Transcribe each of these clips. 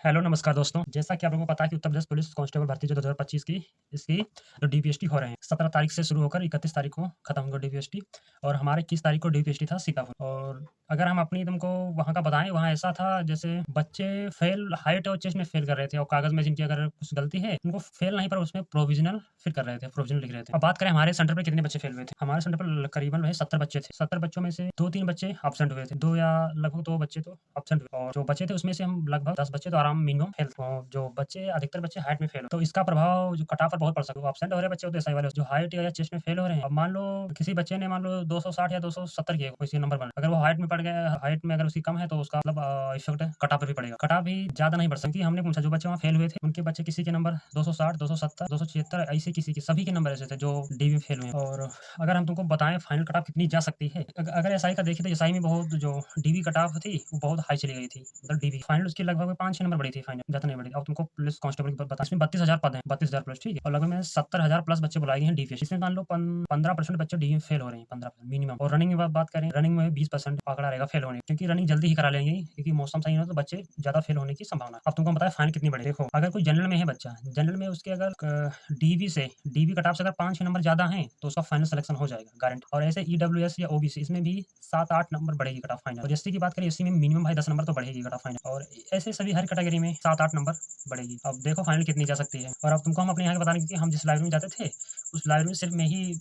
Hello, नमस्कार दोस्तों। जैसा कि आप लोगों को पता है कि उत्तर प्रदेश पुलिस कांस्टेबल भर्ती जो 2025 की इसकी जो डीपीएसटी हो रहे हैं, 17 तारीख से शुरू होकर 31 तारीख को खत्म होगा डीपीएसटी और हमारे 21 तारीख को डीपीएसटी था सीतापुर। और अगर हम अपनी तुमको वहाँ का बताएँ, वहाँ ऐसा था जैसे बच्चे फेल हाइट और चेस्ट में फेल कर रहे थे और कागज़ में जिनकी अगर कुछ गलती है, उनको फेल नहीं पर उसमें प्रोविज़नल फिर कर रहे थे, प्रोविज़नल लिख रहे थे। अब बात करें हमारे सेंटर पे कितने बच्चे फेल हुए थे। हमारे सेंटर पर करीबन वही 70 बच्चे थे। 70 बच्चों में से 2-3 बच्चे एब्सेंट हुए थे। 2 या लगभग 2 बच्चे तो एब्सेंट हुए और जो बचे थे उसमें से हम लगभग 10 बच्चे तो आराम मिनिमम फेल थे और जो बच्चे अधिकतर बच्चे हाइट में फेल हो। तो इसका प्रभाव जो कट ऑफ पर बहुत पड़ सकता है। एब्सेंट हो रहे बच्चे होते हैं सही वाले, जो हाइट या चेस्ट में फेल हो रहे हैं। अब मान लो किसी बच्चे ने मान लो 260 या 270 किए किसी नंबर बना, अगर वो हाइट में पड़ गया, हाइट में अगर उसकी कम है तो उसका मतलब इफेक्ट कट ऑफ पे भी पड़ेगा। कट ऑफ भी ज़्यादा नहीं बढ़ सकती। हमने पूछा जो बच्चे वहाँ फेल हुए थे, उनके बच्चे किसी के नंबर 260, 270, 276 ऐसे किसी के सभी के नंबर ऐसे थे जो डी में फेल हुए हैं। और अगर हम तुमको बताएँ फाइनल कट ऑफ कितनी जा सकती है, अगर एसआई का देखें तो एसआई में बहुत जो डीबी कट ऑफ थी वो बहुत हाई चली गई थी। मतलब डीबी फाइनल उसकी लगभग 5-6 नंबर बढ़ी थी फाइनल, ज़्यादा नहीं बढ़ी। अब तुमको पुलिस कांस्टेबल की बात बता, इसमें 32,000 पद हैं, 32,000 प्लस, ठीक है? और लगभग में 70,000 प्लस बच्चे बुलाए गए हैं डीपीएस। इसमें मान लो 15% बच्चे डी में फेल हो रहे हैं, 15% मिनिमम। और रनिंग की बात करें, रनिंग में 20% आंकड़ा रहेगा फेल होने, क्योंकि रनिंग जल्दी ही करा लेंगे क्योंकि मौसम सही हो तो बच्चे ज़्यादा फेल होने की संभावना। अब तुमको बताया फाइनल कितनी बढ़ेगी। देखो अगर कोई जनरल में है बच्चा, जनरल में उसके अगर डीबी कट ऑफ से अगर 5-6 नंबर ज़्यादा हैं तो उसका फाइनल सिलेक्शन हो जाएगा गारंटी। और ऐसे ईडब्ल्यूएस या ओबीसी इसमें भी 7-8 नंबर बढ़ेगी कट ऑफ फाइनल। और एससी की बात करें, एससी में मिनिमम भाई 10 नंबर तो बढ़ेगी कट ऑफ फाइनल। और ऐसे सभी हर कैटेगरी में 7-8 नंबर बढ़ेगी। अब देखो फाइनल कितनी जा सकती है। और अब तुमको हम अपने यहाँ के बता रहे हैं, क्योंकि हम जिस लाइब्रेरी में जाते थे, उस लाइब्रेरी में सिर्फ में ही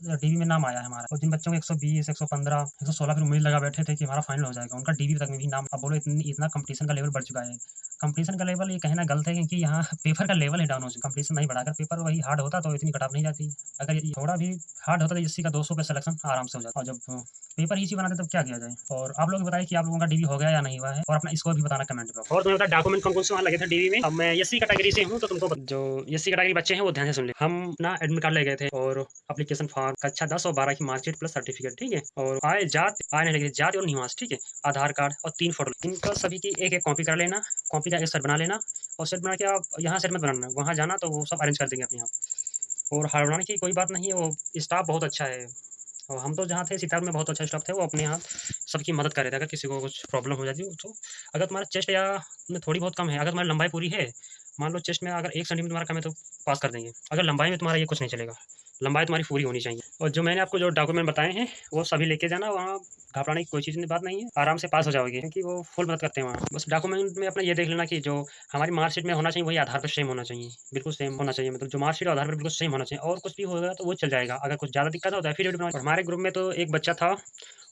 डीबी में नाम आया है हमारा। और जिन बच्चों के 120, 115, 116 फिर उम्मीद लगा बैठे थे कि हमारा फाइनल हो जाएगा, उनका डीबी तक में भी नाम। अब बोलो इतना कंपटीशन का लेवल बढ़ चुका है। कंपटीशन का लेवल ये कहना गलत है, क्योंकि यहाँ पेपर का लेवल ही डाउन हो चुका है। कंपटीशन नहीं बढ़ा, अगर पेपर वही हार्ड होता तो इतनी कट ऑफ नहीं जाती। अगर ये थोड़ा भी हार्ड होता तो एससी का 200 पे सिलेक्शन आराम से हो जाता। और जब पेपर इजी बनाते तब क्या किया जाए। और आप लोग बताइए कि आप लोगों का डीबी हो गया या नहीं हुआ है, और अपना स्कोर भी बताना कमेंट में। और तुम्हें बता डॉक्यूमेंट कौन कौन से वहाँ लगे थे डीवी में। अब मैं एससी कैटेगरी से हूँ तो तुमको जो एससी कैटेगरी बच्चे हैं वो ध्यान से सुन ले। हम ना एडमिट कार्ड ले गए थे और एप्लीकेशन फॉर्म, कक्षा 10 और 12 की मार्कशीट प्लस सर्टिफिकेट, ठीक है? और आय नहीं लगे, जाति और निवास, ठीक है? आधार कार्ड और 3 फोटो, इनका सभी की एक-एक कॉपी कर लेना। कॉपी का एक सेट बना लेना और सेट बना के आप यहाँ सेट मत बनाना, वहाँ जाना तो वो सब अरेंज कर देंगे अपने आप। और हड़बड़ाने की कोई बात नहीं है, वो स्टाफ बहुत अच्छा है। और हम तो जहाँ थे सीतापुर में बहुत अच्छा स्टाफ थे, वो अपने यहाँ सबकी मदद कर रहे थे। अगर किसी को कुछ प्रॉब्लम हो जाती है तो अगर तुम्हारा चेस्ट या में थोड़ी बहुत कम है, अगर तुम्हारी लंबाई पूरी है, मान लो चेस्ट में अगर 1 सेंटीमीटर तुम्हारा कम है तो पास कर देंगे। अगर लंबाई में तुम्हारा ये कुछ नहीं चलेगा, लंबाई तुम्हारी पूरी होनी चाहिए। और जो मैंने आपको जो डॉक्यूमेंट बताए हैं वो सभी लेके जाना, वहाँ घबराने की कोई चीज़ बात नहीं है, आराम से पास हो जाओगे, क्योंकि वो फुल मदद करते हैं वहाँ। बस डॉक्यूमेंट में अपना ये देख लेना कि जो हमारी मार्कशीट में होना चाहिए वही आधार पर सेम होना चाहिए, बिल्कुल सेम होना चाहिए। मतलब जो मार्कशीट और आधार पर बिल्कुल सेम होना चाहिए, और कुछ भी होगा तो वो चल जाएगा। अगर कुछ ज़्यादा दिक्कत हो तो एफिडेविट बनाओ। और हमारे ग्रुप में तो एक बच्चा था,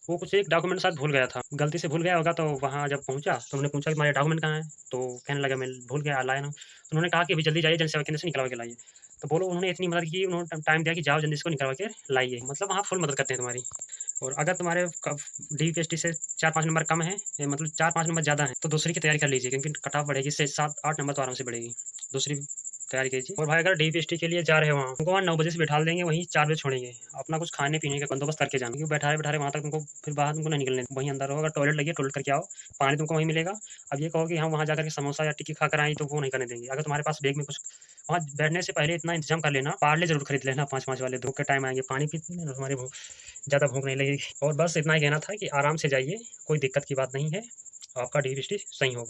वो कुछ एक डॉक्यूमेंट शायद भूल गया था, गलती से भूल गया होगा। तो वहाँ जब पहुँचा तो हमने पूछा कि तुम्हारे डॉक्यूमेंट कहाँ हैं? तो कहने लगा मैं भूल गया, लाया ना। तो उन्होंने कहा कि अभी जल्दी जाइए, जनसेवा केंद्र से निकलवा के लाइए। तो बोलो उन्होंने इतनी मदद की, उन्होंने टाइम दिया कि जाओ जल्दी इसको निकलवा के लाइए। मतलब वहाँ फुल मदद करते हैं तुम्हारी। और अगर तुम्हारे डीपीएसटी से 4-5 नंबर कम है, मतलब 4-5 नंबर ज़्यादा है, तो दूसरी की तैयारी कर लीजिए, क्योंकि कट ऑफ बढ़ेगी, इससे 7-8 नंबर तो आराम से बढ़ेगी। दूसरी तैयारी कीजिए। और भाई अगर डीपीएसटी के लिए जा रहे हो वहाँ, तुमको वहाँ 9 बजे से बिठा देंगे, वहीं 4 बजे छोड़ेंगे। अपना कुछ खाने-पीने का बंदोबस्त करके जाना, क्योंकि बैठाए-बैठाए वहाँ तक तुमको फिर बाहर तुमको नहीं निकलने, वहीं अंदर रहो। अगर टॉयलेट लगी है, टॉयलेट करके आओ, पानी तुमको वहीं मिलेगा। अब ये कहो कि हम वहाँ जाकर के समोसा या टिक्की खाकर आएँ, तो वो नहीं करने देंगे। अगर तुम्हारे पास बैग में कुछ, वहाँ बैठने से पहले इतना इंतज़ाम कर लेना, पार्ले ज़रूर खरीद लेना 5-5 वाले, धूप के टाइम आएँगे, पानी पी लेना, तुम्हारी भूख ज़्यादा भूख नहीं लगेगी। और बस इतना ही कहना था कि आराम से जाइए, कोई दिक्कत की बात नहीं है, आपका डीपीएसटी सही होगा।